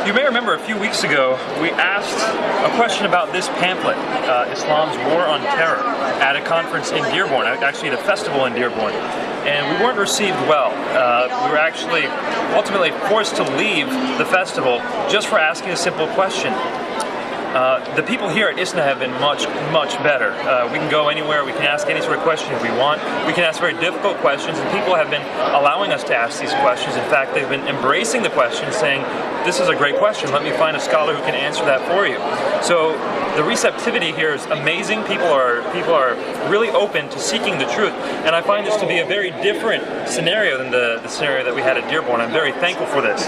You may remember a few weeks ago we asked a question about this pamphlet, Islam's War on Terror, at a conference in Dearborn, actually at a festival in Dearborn, and we weren't received well. We were actually ultimately forced to leave the festival just for asking a simple question. The people here at ISNA have been much better. We can go anywhere, we can ask any sort of question if we want. We can ask very difficult questions, and people have been allowing us to ask these questions. In fact, they've been embracing the question, saying, this is a great question, let me find a scholar who can answer that for you. So the receptivity here is amazing. People are really open to seeking the truth, and I find this to be a very different scenario than the scenario that we had at Dearborn. I'm very thankful for this.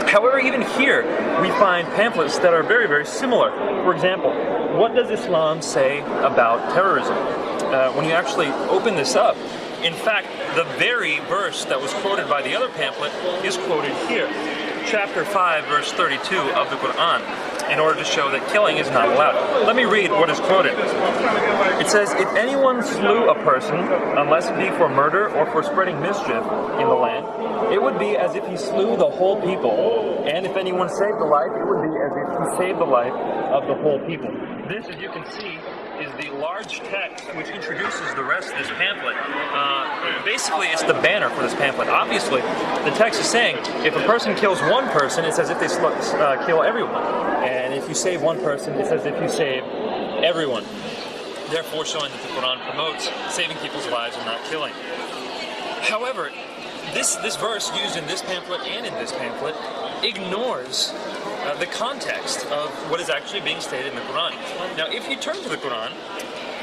However, even here, we find pamphlets that are very similar. For example, what does Islam say about terrorism? When you actually open this up, in fact, the very verse that was quoted by the other pamphlet is quoted here. Chapter 5, verse 32 of the Quran, in order to show that killing is not allowed. Let me read what is quoted. It says, if anyone slew a person, unless it be for murder or for spreading mischief in the land, it would be as if he slew the whole people. And if anyone saved a life, it would be as if he saved the life of the whole people. This, as you can see, is the large text which introduces the rest of this pamphlet. Basically, it's the banner for this pamphlet. Obviously, the text is saying, if a person kills one person, it's as if they kill everyone. And if you save one person, it's as if you save everyone. Therefore, showing that the Quran promotes saving people's lives and not killing. However, this verse used in this pamphlet and in this pamphlet ignores the context of what is actually being stated in the Quran. Now, if you turn to the Quran,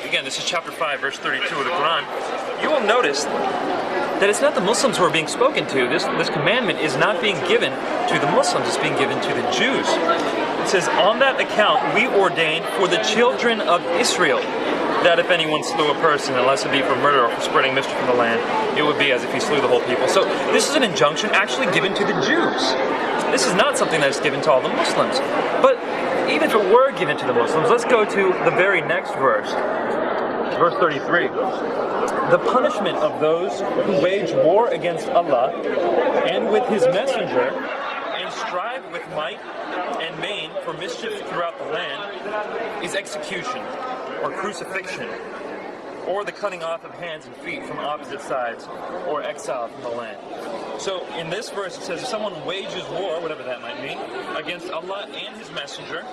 again, this is chapter 5, verse 32 of the Quran, you will notice that it's not the Muslims who are being spoken to. This commandment is not being given to the Muslims, it's being given to the Jews. It says, on that account, we ordained for the children of Israel that if anyone slew a person, unless it be for murder or for spreading mischief in the land, it would be as if he slew the whole people. So this is an injunction actually given to the Jews. This is not something that's given to all the Muslims. But even if it were given to the Muslims, let's go to the very next verse. Verse 33. The punishment of those who wage war against Allah and with His messenger and strive with might and main for mischief throughout the land is execution or crucifixion, or the cutting off of hands and feet from opposite sides, or exile from the land. So in this verse it says if someone wages war, whatever that might mean, against Allah and His messenger,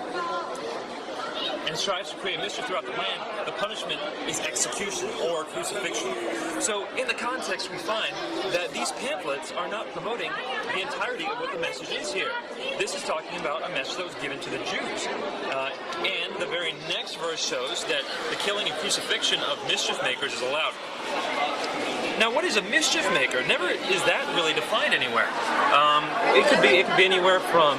and strives to create mischief throughout the land, the punishment is execution or crucifixion. So in the context we find that these pamphlets are not promoting the entirety of what the message is here. This is talking about a message that was given to the Jews. And the very next verse shows that the killing and crucifixion of mischief makers is allowed. Now, what is a mischief maker? Never is that really defined anywhere. It could be anywhere from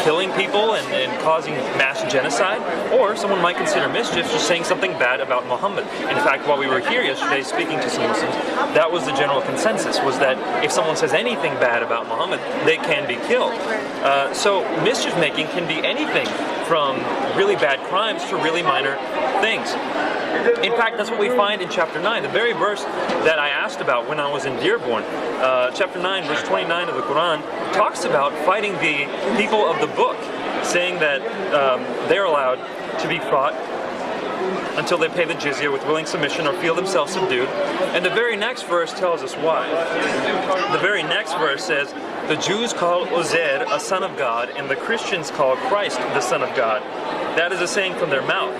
killing people and causing mass genocide, or someone might consider mischief just saying something bad about Muhammad. In fact, while we were here yesterday speaking to some Muslims, that was the general consensus, was that if someone says anything bad about Muhammad, they can be killed. So mischief making can be anything from really bad crimes to really minor things. In fact, that's what we find in chapter 9, the very verse that I asked about when I was in Dearborn. Chapter 9, verse 29 of the Quran talks about fighting the people of the book, saying that they're allowed to be fought until they pay the jizya with willing submission or feel themselves subdued. And the very next verse tells us why. The very next verse says, the Jews call Uzair a son of God, and the Christians call Christ the Son of God. That is a saying from their mouth.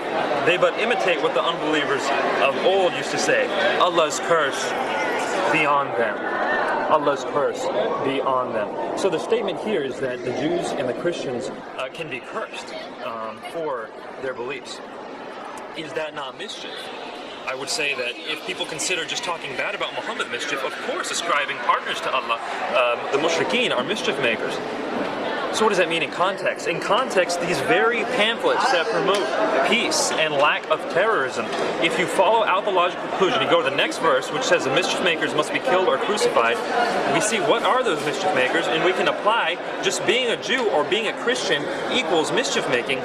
They but imitate what the unbelievers of old used to say. Allah's curse be on them. Allah's curse be on them. So the statement here is that the Jews and the Christians can be cursed for their beliefs. Is that not mischief? I would say that if people consider just talking bad about Muhammad mischief, of course ascribing partners to Allah, the mushrikeen are mischief makers. So what does that mean in context? In context, these very pamphlets that promote peace and lack of terrorism, if you follow out the logical conclusion, you go to the next verse, which says the mischief makers must be killed or crucified, we see what are those mischief makers, and we can apply just being a Jew or being a Christian equals mischief making.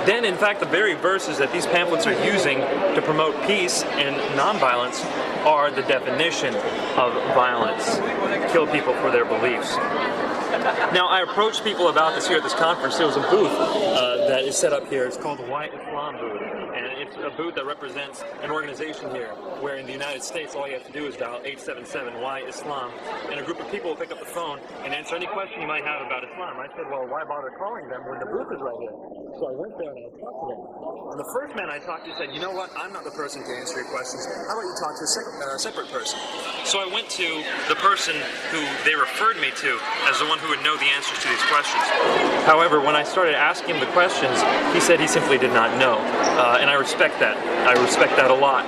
Then, in fact, the very verses that these pamphlets are using to promote peace and nonviolence are the definition of violence. Kill people for their beliefs. Now, I approached people about this here at this conference. There was a booth that is set up here. It's called the Why Islam booth. And it's a booth that represents an organization here where in the United States all you have to do is dial 877 Why Islam, and a group of people will pick up the phone and answer any question you might have about Islam. I said, well, why bother calling them when the booth is right here? So I went there and I talked to them. And the first man I talked to said, you know what, I'm not the person to answer your questions. How about you talk to a separate person? So I went to the person who they referred me to as the one who would know the answers to these questions. However, when I started asking him the questions, he said he simply did not know. And I respect that. I respect that a lot.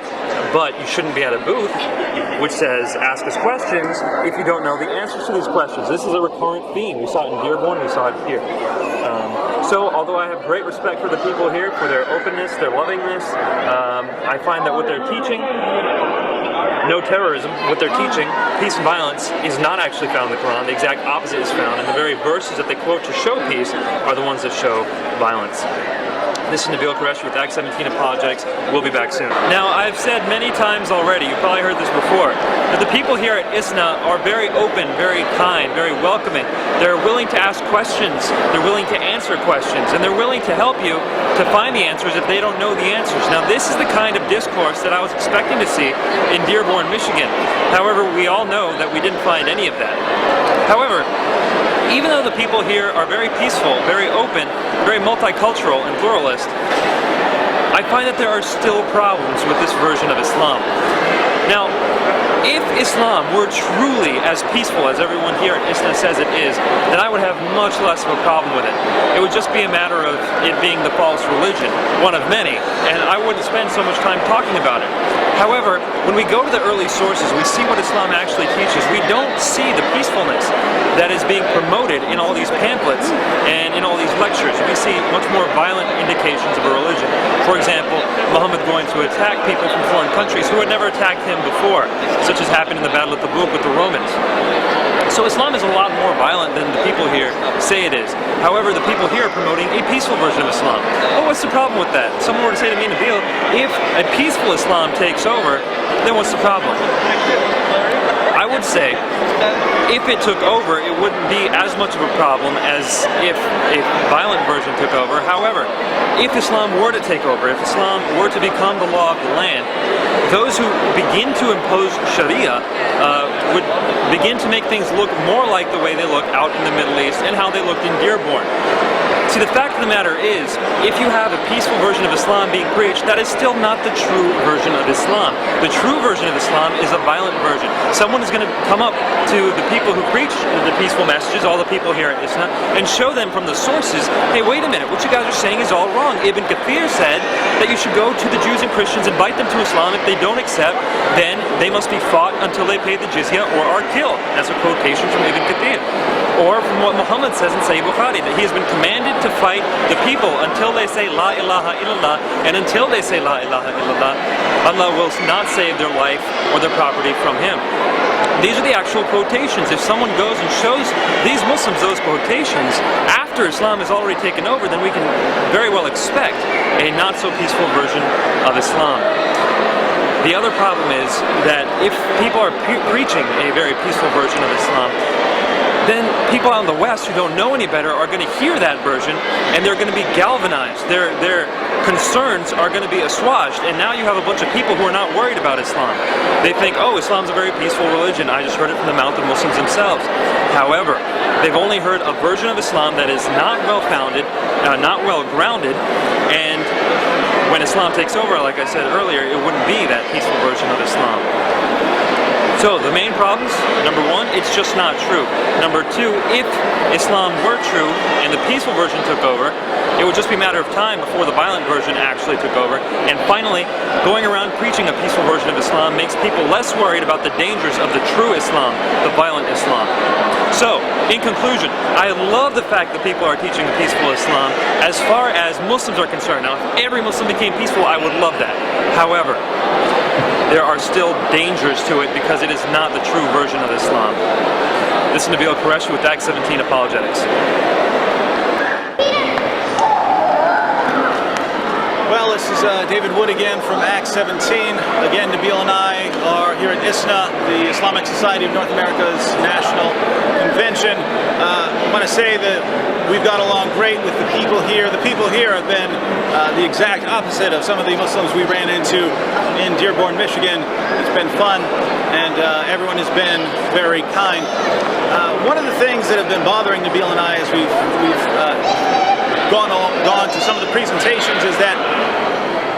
But you shouldn't be at a booth which says, ask us questions if you don't know the answers to these questions. This is a recurrent theme. We saw it in Dearborn, we saw it here. So, although I have great respect for the people here, for their openness, their lovingness, I find that what they're teaching, no terrorism, what they're teaching, peace and violence, is not actually found in the Quran. The exact opposite is found, and the very verses that they quote to show peace are the ones that show violence. This is Nabil Qureshi with Act 17 Apologetics. We'll be back soon. Now, I've said many times already, you've probably heard this before, that the people here at ISNA are very open, very kind, very welcoming. They're willing to ask questions, they're willing to answer questions, and they're willing to help you to find the answers if they don't know the answers. Now, this is the kind of discourse that I was expecting to see in Dearborn, Michigan. However, we all know that we didn't find any of that. However, even though the people here are very peaceful, very open, very multicultural and pluralist, I find that there are still problems with this version of Islam. Now, if Islam were truly as peaceful as everyone here at ISNA says it is, then I would have much less of a problem with it. It would just be a matter of it being the false religion, one of many, and I wouldn't spend so much time talking about it. However, when we go to the early sources, we see what Islam actually teaches. We don't see the peacefulness that is being promoted in all these pamphlets and in all these lectures. We see much more violent indications of a religion. For example, Muhammad going to attack people from foreign countries who had never attacked him before, such as happened in the Battle of Tabuk with the Romans. So Islam is a lot more violent than the people here say it is. However, the people here are promoting a peaceful version of Islam. Well, what's the problem with that? Someone were to say to me, Nabil, if a peaceful Islam takes over, then what's the problem? I would say, if it took over, it wouldn't be as much of a problem as if a violent version took over. However, if Islam were to take over, if Islam were to become the law of the land, those who begin to impose Sharia would begin to make things look more like the way they look out in the Middle East and how they looked in Dearborn. See, the fact of the matter is, if you have a peaceful version of Islam being preached, that is still not the true version of Islam. The true version of Islam is a violent version. Someone is going to come up to the people who preach the peaceful messages, all the people here at ISNA, and show them from the sources, hey, wait a minute, what you guys are saying is all wrong. Ibn Kathir said that you should go to the Jews and Christians, invite them to Islam. If they don't accept, then they must be fought until they pay the jizya or are killed. That's a quotation from Ibn Kathir. Or from what Muhammad says in Sahih Bukhari, that he has been commanded to fight the people until they say La ilaha illallah, and until they say La ilaha illallah, Allah will not save their life or their property from him. These are the actual quotations. If someone goes and shows these Muslims those quotations after Islam has already taken over, then we can very well expect a not so peaceful version of Islam. The other problem is that if people are preaching a very peaceful version of Islam, then people out in the West who don't know any better are going to hear that version and they're going to be galvanized. Their concerns are going to be assuaged, and now you have a bunch of people who are not worried about Islam. They think, oh, Islam's a very peaceful religion. I just heard it from the mouth of Muslims themselves. However, they've only heard a version of Islam that is not well-founded, not well-grounded, and when Islam takes over, like I said earlier, it wouldn't be that peaceful version of Islam. So the main problems, number one, it's just not true. Number two, if Islam were true and the peaceful version took over, it would just be a matter of time before the violent version actually took over. And finally, going around preaching a peaceful version of Islam makes people less worried about the dangers of the true Islam, the violent Islam. So, in conclusion, I love the fact that people are teaching a peaceful Islam as far as Muslims are concerned. Now, if every Muslim became peaceful, I would love that. However, there are still dangers to it because it is not the true version of Islam. This is Nabil Qureshi with Act 17 Apologetics. Well, this is David Wood again from Acts 17. Again, Nabil and I are here at ISNA, the Islamic Society of North America's national convention. I want to say that we've got along great with the people here. The people here have been the exact opposite of some of the Muslims we ran into in Dearborn, Michigan. It's been fun, and everyone has been very kind. One of the things that have been bothering Nabil and I as we've gone to some of the presentations is that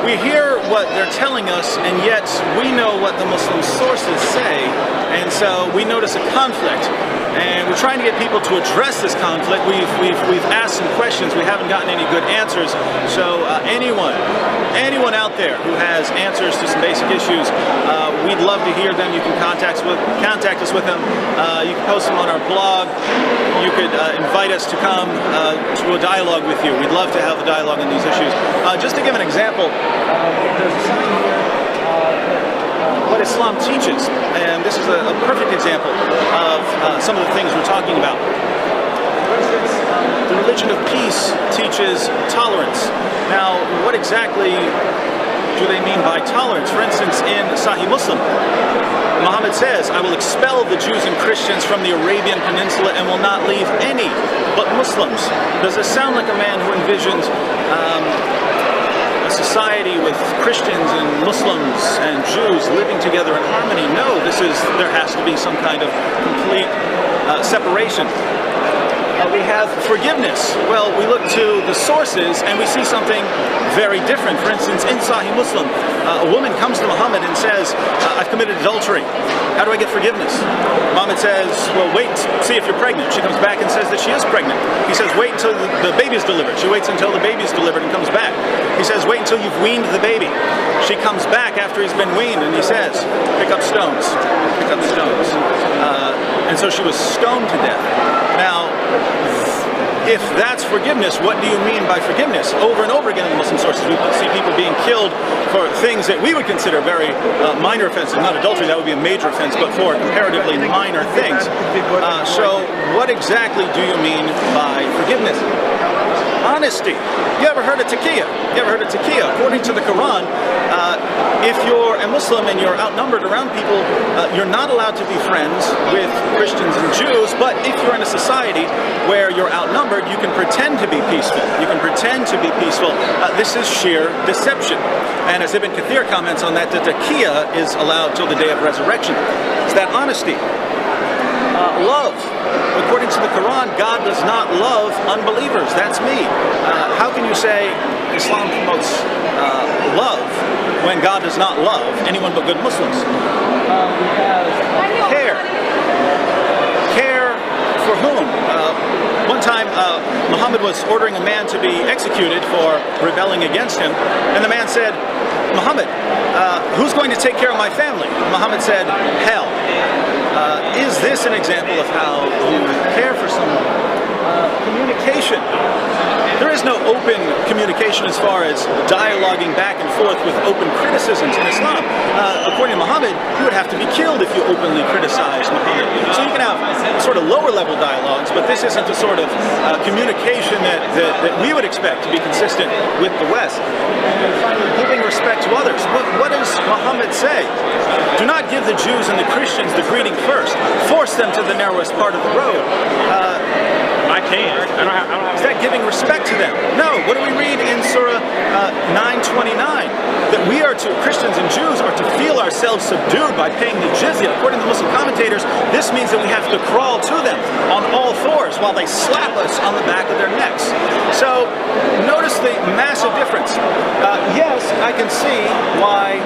we hear what they're telling us, and yet we know what the Muslim sources say, and so we notice a conflict. And we're trying to get people to address this conflict. We've asked some questions. We haven't gotten any good answers. So anyone out there who has answers to some basic issues, we'd love to hear them. You can contact us with them. You can post them on our blog. You could invite us to come to a dialogue with you. We'd love to have a dialogue on these issues. Just to give an example, there's a sign here. What Islam teaches, and this is a perfect example of some of the things we're talking about. For instance, the religion of peace teaches tolerance. Now, what exactly do they mean by tolerance? For instance, in Sahih Muslim, Muhammad says, "I will expel the Jews and Christians from the Arabian Peninsula and will not leave any but Muslims." Does this sound like a man who envisions society with Christians and Muslims and Jews living together in harmony? No, there has to be some kind of complete separation. We have forgiveness. Well, we look to the sources and we see something very different. For instance, in Sahih Muslim, a woman comes to Muhammad and says, "I've committed adultery. How do I get forgiveness?" Muhammad says, "Well, wait, see if you're pregnant." She comes back and says that she is pregnant. He says, "Wait until the baby's delivered." She waits until the baby's delivered and comes back. He says, "Wait until you've weaned the baby." She comes back after he's been weaned and he says, "Pick up stones, pick up stones." And so she was stoned to death. Now, if that's forgiveness, what do you mean by forgiveness? Over and over again in the Muslim sources, we see people being killed for things that we would consider very minor offenses. Not adultery, that would be a major offense, but for comparatively minor things. So what exactly do you mean by forgiveness? Honesty. You ever heard of taqiyya? You ever heard of taqiyya? According to the Quran, if you're a Muslim and you're outnumbered around people, you're not allowed to be friends with Christians and Jews, but if you're in a society where you're outnumbered, you can pretend to be peaceful. You can pretend to be peaceful. This is sheer deception. And as Ibn Kathir comments on that, the taqiyya is allowed till the day of resurrection. It's that honesty. Love. According to the Quran, God does not love unbelievers. That's me. How can you say Islam promotes love when God does not love anyone but good Muslims? We have care. Care for whom? One time, Muhammad was ordering a man to be executed for rebelling against him, and the man said, "Muhammad, who's going to take care of my family?" Muhammad said, "Hell." Is this an example of how you care for someone? Communication. There is no open communication as far as dialoguing back and forth with open criticisms in Islam. According to Muhammad, you would have to be killed if you openly criticize Muhammad. So you can have sort of lower level dialogues, but this isn't the sort of communication that we would expect to be consistent with the West. And finally, giving respect to others. What does Muhammad say? Do not give the Jews and the Christians the greeting first. Force them to the narrowest part of the road. I can't. Is that giving respect to them? No. What do we read in Surah 9:29? That we are to, Christians and Jews, are to feel ourselves subdued by paying the jizya. According to Muslim commentators, this means that we have to crawl to them on all fours while they slap us on the back of their necks. So notice the massive difference. Yes, I can see why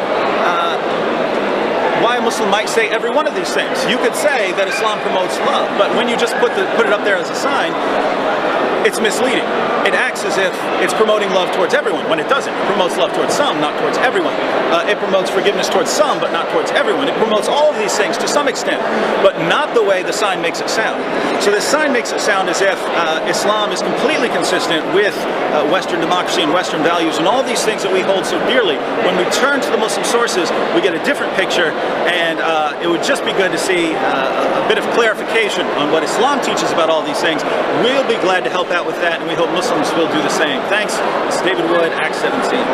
a Muslim might say every one of these things. You could say that Islam promotes love, but when you just put it up there as a sign, it's misleading. It acts as if it's promoting love towards everyone, when it doesn't. It promotes love towards some, not towards everyone. It promotes forgiveness towards some, but not towards everyone. It promotes all of these things to some extent, but not the way the sign makes it sound. So this sign makes it sound as if Islam is completely consistent with Western democracy and Western values and all these things that we hold so dearly. When we turn to the Muslim sources, we get a different picture, and it would just be good to see a bit of clarification on what Islam teaches about all these things. We'll be glad to help out with that, and we hope Muslims will do the same. Thanks. This is David Wood, Act 17.